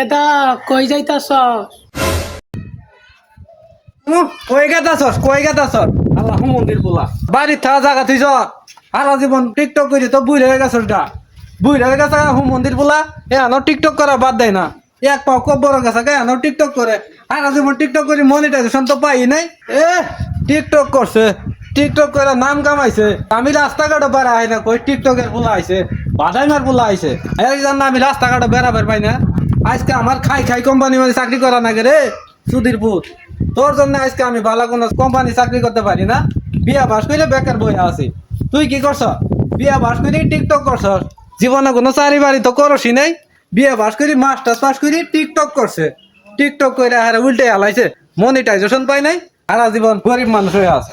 কেদা কই যাইতাছ? কই গেতাছস আল্লাহ মন্দির বলা বাড়ি থা জায়গা তুই সারা জীবন টিকটক করে তো বুড়ি হয়ে গেছস গা বুড়ি হয়ে গেছে হুম মন্দির বলা এ আনো টিকটক করা বাদ দেয় না এক পাও কব বড় গেছে গে আনো টিকটক করে সারা জীবন টিকটক করে মনিটাইজেশন তো পাই নাই এ টিকটক করছে টিকটক করে নাম কামাইছে আমি রাস্তাঘাটে বেড়া হয় না কই টিকটকের বলা আইছে বাদাইমার বলা আইছে এই জন্য আমি রাস্তাঘাটে বেড়াবার পাই না আজকে আমার খাই কোম্পানি মানে চাকরি করা না গে রে সুধীর পুত তোর জন্য আজকে আমি ভালো কোনো কোম্পানি চাকরি করতে পারি না বিয়া বাস করে বেকার বই আছি তুই কি করছ বিয়া বাস করে টিকটক করছ জীবনে কোনো চারি বাড়ি তো করছি নাই বিয়া বাস করি মাস্টার্স পাস করি টিকটক করছে টিকটক করে আর উল্টে হালাইছে মনিটাইজেশন পাই নাই সারা জীবন গরিব মানুষ হয়ে আছে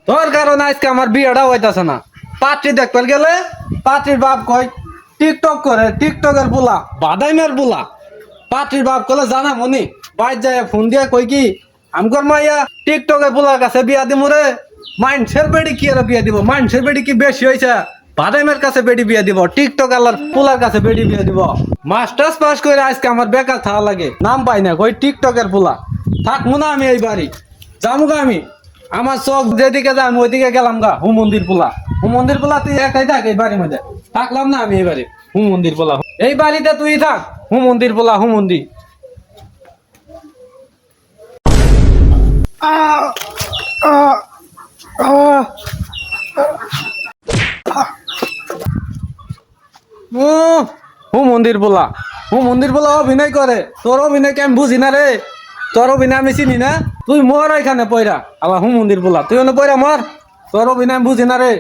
তোর কারণে আজকে আমার বিয়েটা হইতাছে না পাত্রী দেখতে গেলে পাত্রীর বাপ কয় টিকটক করে টিকটকের বুলা বাদাইমের বুলা পাত্রীর বাপ কলে জানা মনি বাইর যায় ফোন দিয়ে কই কি আমগর মাইয়া টিকটকের বুলার কাছে বিয়া দিব রে মাইন্ডসের বেডি কি আর বিয়া দিব মাইন্ডসের বেডি কি বেশি হয়েছে বাদাইমের কাছে বেডি বিয়া দিব টিকটক আলার পুলার কাছে বেডি বিয়া দিব মাস্টার্স পাস করে আজকে আমার বেকার থাকা লাগে নাম পাই না কই টিকটকের পুলা থাকবো না আমি এই বাড়ি যাবো আমি আমার চোখ যেদিকে যায় আমি ওইদিকে গেলাম গা হুম মন্দির পোলা তুই একটাই থাক এই বাড়ির মধ্যে থাকলাম না আমি এই বাড়ি হুম মন্দির পোলা এই বাড়িতে তুই থাক হুম মন্দির পোলা হুম মন্দির হুম মন্দির পোলা অভিনয় করে তোর অভিনয়কে আমি বুঝি না রে তোর অভিনয় আমি চিনি না তুই মর এখানে পয়রা আবার হুম মন্দির বলা তুই ওখানে পয়রা মর তোর অভিনয় আমি বুঝি না রে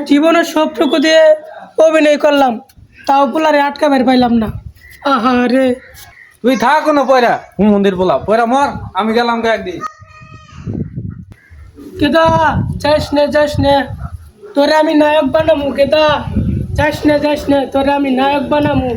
জীবনের সবটুকু দিয়ে অভিনয় করলাম, তাও পোলারে আটকাবার পাইলাম না। আহা রে, তুই থাক কোনো পয়রা হুম মন্দির বলা পয়রা মর আমি গেলাম গে একদিন কেদা যাস নে তোরে আমি নায়ক বানামু। কেদা যাস নে তোরে আমি নায়ক বানামু।